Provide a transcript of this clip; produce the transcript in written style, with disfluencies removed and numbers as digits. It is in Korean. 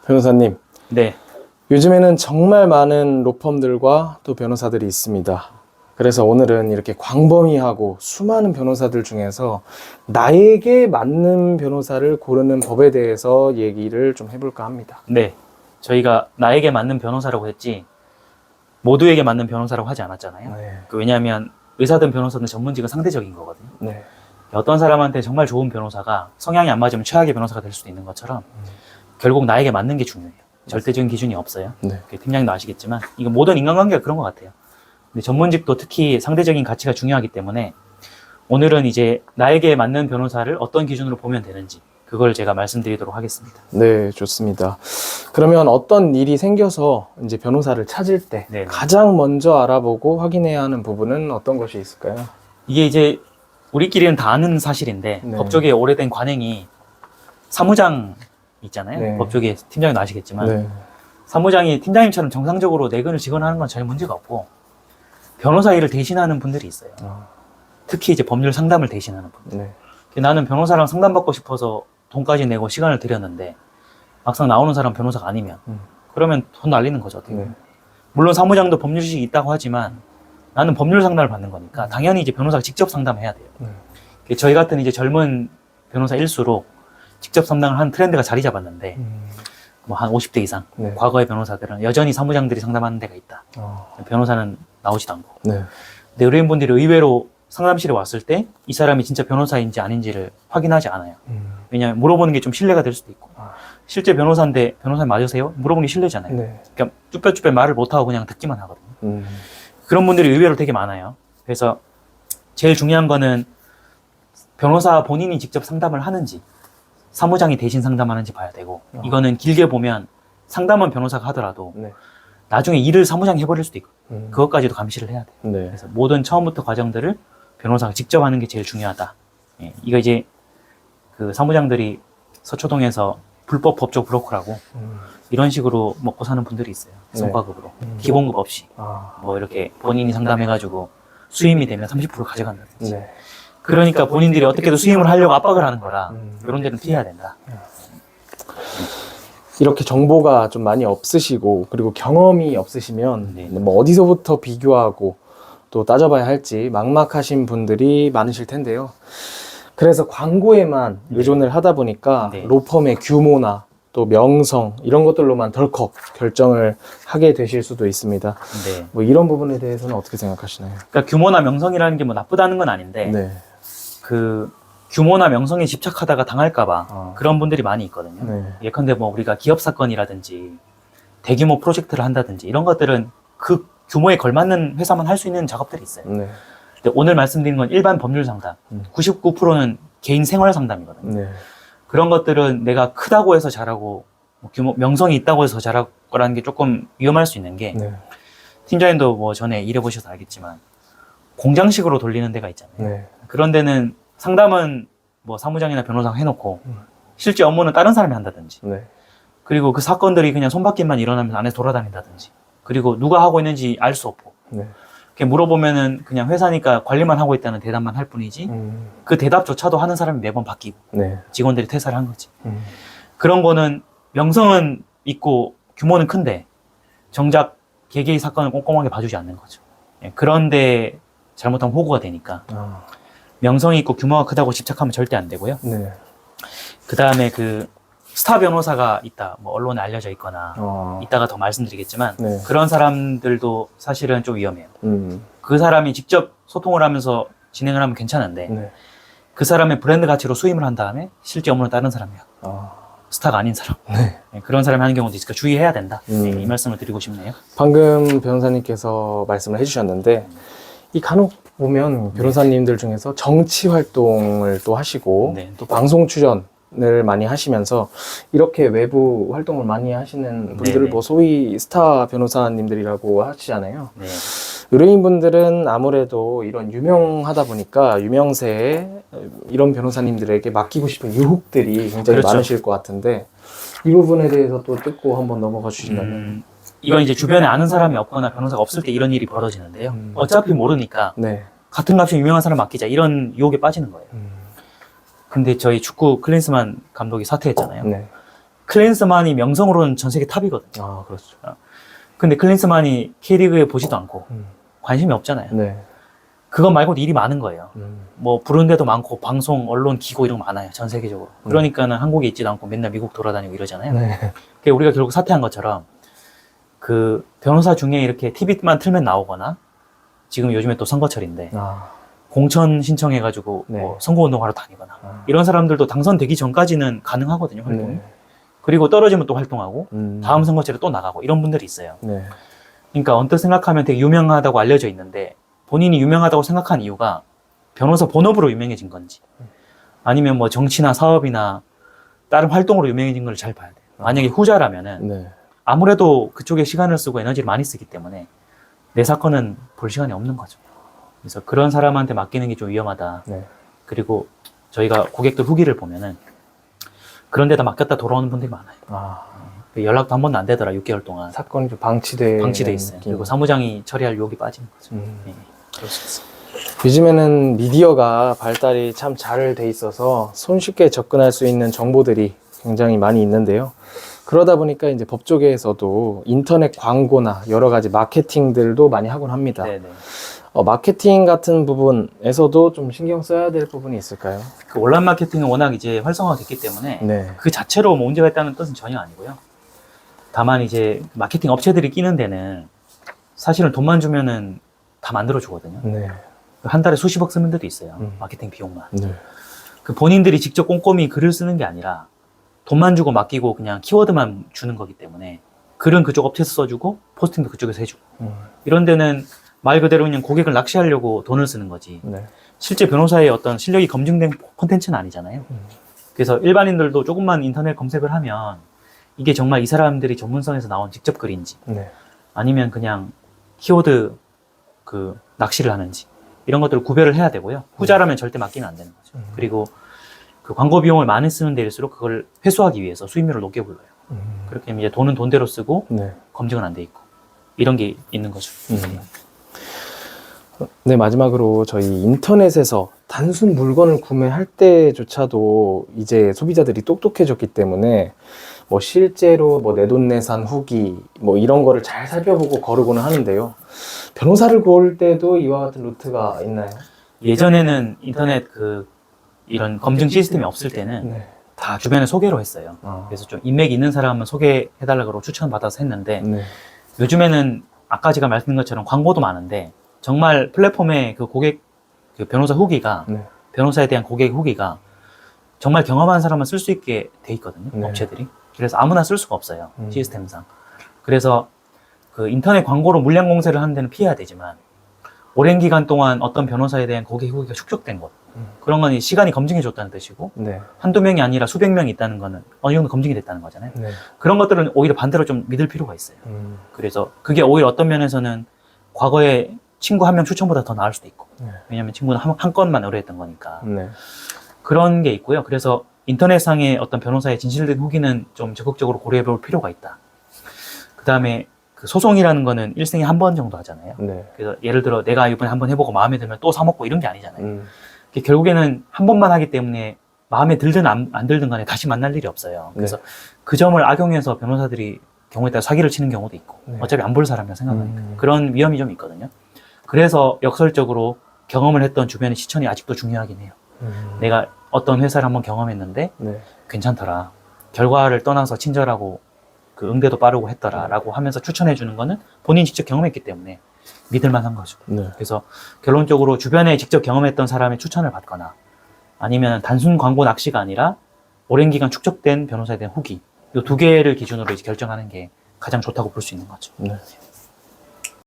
변호사님, 네. 요즘에는 정말 많은 로펌들과 또 변호사들이 있습니다. 그래서 오늘은 이렇게 광범위하고 수많은 변호사들 중에서 나에게 맞는 변호사를 고르는 법에 대해서 얘기를 좀 해볼까 합니다. 네. 저희가 나에게 맞는 변호사라고 했지, 모두에게 맞는 변호사라고 하지 않았잖아요. 네. 왜냐하면 의사든 변호사든 전문직은 상대적인 거거든요. 네. 어떤 사람한테 정말 좋은 변호사가 성향이 안 맞으면 최악의 변호사가 될 수도 있는 것처럼 결국 나에게 맞는 게 중요해요. 절대적인 기준이 없어요. 네. 팀장님도 아시겠지만 이거 모든 인간관계가 그런 것 같아요. 근데 전문직도 특히 상대적인 가치가 중요하기 때문에 오늘은 이제 나에게 맞는 변호사를 어떤 기준으로 보면 되는지 그걸 제가 말씀드리도록 하겠습니다. 네, 좋습니다. 그러면 어떤 일이 생겨서 이제 변호사를 찾을 때 네네. 가장 먼저 알아보고 확인해야 하는 부분은 어떤 것이 있을까요? 이게 이제 우리끼리는 다 아는 사실인데 네. 법조계의 오래된 관행이 사무장 있잖아요. 네. 법조계 팀장님도 아시겠지만 네. 사무장이 팀장님처럼 정상적으로 내근을 직원하는 건 전혀 문제가 없고 변호사 일을 대신하는 분들이 있어요. 특히 이제 법률 상담을 대신하는 분들. 네. 나는 변호사랑 상담받고 싶어서 돈까지 내고 시간을 들였는데 막상 나오는 사람 변호사가 아니면 그러면 돈 날리는 거죠. 어떻게 보면. 네. 물론 사무장도 법률식이 있다고 하지만 나는 법률 상담을 받는 거니까 당연히 이제 변호사가 직접 상담해야 돼요. 저희 같은 이제 젊은 변호사일수록 직접 상담을 하는 트렌드가 자리 잡았는데 뭐 한 50대 이상 네. 과거의 변호사들은 여전히 사무장들이 상담하는 데가 있다. 변호사는 나오지도 않고. 네. 근데 의뢰인분들이 의외로 상담실에 왔을 때 이 사람이 진짜 변호사인지 아닌지를 확인하지 않아요. 왜냐하면 물어보는 게 좀 신뢰가 될 수도 있고 실제 변호사인데 변호사님 맞으세요? 물어보는 게 신뢰잖아요. 네. 그러니까 쭈뼛쭈뼛 말을 못하고 그냥 듣기만 하거든요. 그런 분들이 의외로 되게 많아요. 그래서 제일 중요한 거는 변호사 본인이 직접 상담을 하는지 사무장이 대신 상담하는지 봐야 되고 이거는 길게 보면 상담은 변호사가 하더라도 네. 나중에 일을 사무장이 해버릴 수도 있고 그것까지도 감시를 해야 돼요. 네. 그래서 모든 처음부터 과정들을 변호사가 직접 하는 게 제일 중요하다. 예, 이거 이제 그 사무장들이 서초동에서 불법 법조 브로커라고 이런 식으로 먹고 사는 분들이 있어요. 성과급으로. 기본급 없이. 뭐 이렇게 본인이 상담해가지고 수임이 되면 30% 가져간다든지. 네. 그러니까 본인들이 어떻게든 수임을 하려고 압박을 하는 거라 이런 데는 피해야 된다. 이렇게 정보가 좀 많이 없으시고 그리고 경험이 없으시면 네. 뭐 어디서부터 비교하고 또 따져봐야 할지 막막하신 분들이 많으실 텐데요. 그래서 광고에만 의존을 하다 보니까 네. 로펌의 규모나 또 명성 이런 것들로만 덜컥 결정을 하게 되실 수도 있습니다. 네. 뭐 이런 부분에 대해서는 어떻게 생각하시나요? 그러니까 규모나 명성이라는 게 뭐 나쁘다는 건 아닌데 네. 그 규모나 명성에 집착하다가 당할까봐 그런 분들이 많이 있거든요. 네. 예컨대 뭐 우리가 기업 사건이라든지 대규모 프로젝트를 한다든지 이런 것들은 그 규모에 걸맞는 회사만 할 수 있는 작업들이 있어요. 네. 근데 오늘 말씀드린 건 일반 법률 상담, 99%는 개인 생활 상담이거든요. 네. 그런 것들은 내가 크다고 해서 잘하고 뭐 규모 명성이 있다고 해서 잘할 거라는 게 조금 위험할 수 있는 게 네. 팀장님도 뭐 전에 일해보셔서 알겠지만 공장식으로 돌리는 데가 있잖아요. 네. 그런 데는 상담은 뭐 사무장이나 변호사가 해놓고 실제 업무는 다른 사람이 한다든지 네. 그리고 그 사건들이 그냥 손바뀜만 일어나면서 안에서 돌아다닌다든지 그리고 누가 하고 있는지 알 수 없고 네. 이렇게 물어보면은 그냥 회사니까 관리만 하고 있다는 대답만 할 뿐이지 그 대답조차도 하는 사람이 매번 바뀌고 네. 직원들이 퇴사를 한 거지. 그런 거는 명성은 있고 규모는 큰데 정작 개개의 사건을 꼼꼼하게 봐주지 않는 거죠. 예, 그런데 잘못하면 호구가 되니까 명성이 있고 규모가 크다고 집착하면 절대 안 되고요. 네. 그 다음에 그 스타 변호사가 있다, 뭐 언론에 알려져 있거나 이따가 더 말씀드리겠지만 네. 그런 사람들도 사실은 좀 위험해요. 음. 그 사람이 직접 소통을 하면서 진행을 하면 괜찮은데 네. 그 사람의 브랜드 가치로 수임을 한 다음에 실제 업무는 다른 사람이야. 스타가 아닌 사람. 네. 네, 그런 사람이 하는 경우도 있으니까 주의해야 된다. 네, 이 말씀을 드리고 싶네요. 방금 변호사님께서 말씀을 해주셨는데 이 간혹 보면 변호사님들 중에서 정치 활동을 또 하시고 네. 또 방송 출연을 많이 하시면서 이렇게 외부 활동을 많이 하시는 분들을 네네. 뭐 소위 스타 변호사님들이라고 하시잖아요. 네. 의뢰인분들은 아무래도 이런 유명하다 보니까 유명세에 이런 변호사님들에게 맡기고 싶은 유혹들이 굉장히 그렇죠. 많으실 것 같은데 이 부분에 대해서 또 듣고 한번 넘어가 주신다면. 이건 이제 주변에 아는 사람이 없거나 변호사가 없을 때 이런 일이 벌어지는데요. 어차피 모르니까 네. 같은 값에 유명한 사람 맡기자 이런 유혹에 빠지는 거예요. 근데 저희 축구 클린스만 감독이 사퇴했잖아요. 네. 클린스만이 명성으로는 전 세계 탑이거든요. 아, 그렇죠. 근데 클린스만이 K리그에 보지도 않고 관심이 없잖아요. 네. 그거 말고도 일이 많은 거예요. 음. 뭐 부른 데도 많고 방송, 언론, 기고 이런 거 많아요. 전 세계적으로. 그러니까는 한국에 있지도 않고 맨날 미국 돌아다니고 이러잖아요. 네. 그러니까 우리가 결국 사퇴한 것처럼 그 변호사 중에 이렇게 TV만 틀면 나오거나 지금 요즘에 또 선거철인데 아, 공천 신청해가지고 네. 뭐 선거운동하러 다니거나 이런 사람들도 당선되기 전까지는 가능하거든요. 활동이. 네. 그리고 떨어지면 또 활동하고 음. 다음 선거철에 또 나가고 이런 분들이 있어요. 네. 그러니까 언뜻 생각하면 되게 유명하다고 알려져 있는데 본인이 유명하다고 생각한 이유가 변호사 본업으로 유명해진 건지 아니면 뭐 정치나 사업이나 다른 활동으로 유명해진 걸 잘 봐야 돼요. 만약에 후자라면은 네. 아무래도 그쪽에 시간을 쓰고 에너지를 많이 쓰기 때문에 내 사건은 볼 시간이 없는 거죠. 그래서 그런 사람한테 맡기는 게 좀 위험하다. 네. 그리고 저희가 고객들 후기를 보면은 그런 데다 맡겼다 돌아오는 분들이 많아요. 아, 연락도 한 번도 안 되더라, 6개월 동안. 사건이 좀 방치돼 있어요. 그리고 사무장이 처리할 유혹이 빠지는 거죠. 예, 그럴 수 있어요. 요즘에는 미디어가 발달이 참 잘 돼 있어서 손쉽게 접근할 수 있는 정보들이 굉장히 많이 있는데요. 그러다 보니까 이제 법조계에서도 인터넷 광고나 여러 가지 마케팅들도 많이 하곤 합니다. 네네. 마케팅 같은 부분에서도 좀 신경 써야 될 부분이 있을까요? 그 온라인 마케팅은 워낙 이제 활성화됐기 때문에 네. 그 자체로 뭐 문제가 있다는 뜻은 전혀 아니고요. 다만 이제 마케팅 업체들이 끼는 데는 사실은 돈만 주면은 다 만들어 주거든요. 네. 한 달에 수십억 쓰는 데도 있어요. 마케팅 비용만. 네. 그 본인들이 직접 꼼꼼히 글을 쓰는 게 아니라 돈만 주고 맡기고 그냥 키워드만 주는 거기 때문에 글은 그쪽 업체에서 써주고 포스팅도 그쪽에서 해주고 이런 데는 말 그대로 그냥 고객을 낚시하려고 돈을 쓰는 거지 네. 실제 변호사의 어떤 실력이 검증된 콘텐츠는 아니잖아요. 그래서 일반인들도 조금만 인터넷 검색을 하면 이게 정말 이 사람들이 전문성에서 나온 직접 글인지 네. 아니면 그냥 키워드 그 낚시를 하는지 이런 것들을 구별을 해야 되고요. 후자라면 절대 맡기면 안 되는 거죠. 그리고 그 광고 비용을 많이 쓰는 데일수록 그걸 회수하기 위해서 수익률을 높게 불러요. 그렇게 하면 이제 돈은 돈대로 쓰고 네. 검증은 안 돼 있고 이런 게 있는 거죠. 네, 마지막으로 저희 인터넷에서 단순 물건을 구매할 때조차도 이제 소비자들이 똑똑해졌기 때문에 뭐 실제로 뭐 내돈내산 후기 뭐 이런 거를 잘 살펴보고 거르고는 하는데요. 변호사를 고를 때도 이와 같은 루트가 있나요? 예전에는 인터넷 그 이런 검증 시스템이 없을 때는 네. 다 주변에 소개로 했어요. 그래서 좀 인맥이 있는 사람은 소개해달라고 추천받아서 했는데 네. 요즘에는 아까 제가 말씀드린 것처럼 광고도 많은데 정말 플랫폼에 그 고객, 그 변호사 후기가 네. 변호사에 대한 고객 후기가 정말 경험한 사람은 쓸 수 있게 돼 있거든요. 네. 업체들이. 그래서 아무나 쓸 수가 없어요. 시스템상. 그래서 그 인터넷 광고로 물량 공세를 하는 데는 피해야 되지만 오랜 기간 동안 어떤 변호사에 대한 고객 후기가 축적된 것 그런 건 시간이 검증해 줬다는 뜻이고 네. 한두 명이 아니라 수백 명이 있다는 거는 어느 정도 검증이 됐다는 거잖아요. 네. 그런 것들은 오히려 반대로 좀 믿을 필요가 있어요. 그래서 그게 오히려 어떤 면에서는 과거에 친구 한 명 추천보다 더 나을 수도 있고 왜냐하면 친구는 한 건만 의뢰했던 거니까 네. 그런 게 있고요. 그래서 인터넷상의 어떤 변호사의 진실된 후기는 좀 적극적으로 고려해 볼 필요가 있다. 그 다음에 그 소송이라는 거는 일생에 한 번 정도 하잖아요. 네. 그래서 예를 들어 내가 이번에 한번 해보고 마음에 들면 또 사먹고 이런 게 아니잖아요. 결국에는 한 번만 하기 때문에 마음에 들든 안 들든 간에 다시 만날 일이 없어요. 그래서 그 점을 악용해서 변호사들이 경우에 따라 사기를 치는 경우도 있고 어차피 안 볼 사람이라 생각하니까 그런 위험이 좀 있거든요. 그래서 역설적으로 경험을 했던 주변의 시천이 아직도 중요하긴 해요. 내가 어떤 회사를 한번 경험했는데 네. 괜찮더라. 결과를 떠나서 친절하고 그 응대도 빠르고 했더라 라고 하면서 추천해 주는 거는 본인이 직접 경험했기 때문에 믿을만한 거죠. 네. 그래서 결론적으로 주변에 직접 경험했던 사람의 추천을 받거나 아니면 단순 광고 낚시가 아니라 오랜 기간 축적된 변호사에 대한 후기 이 두 개를 기준으로 이제 결정하는 게 가장 좋다고 볼 수 있는 거죠. 네.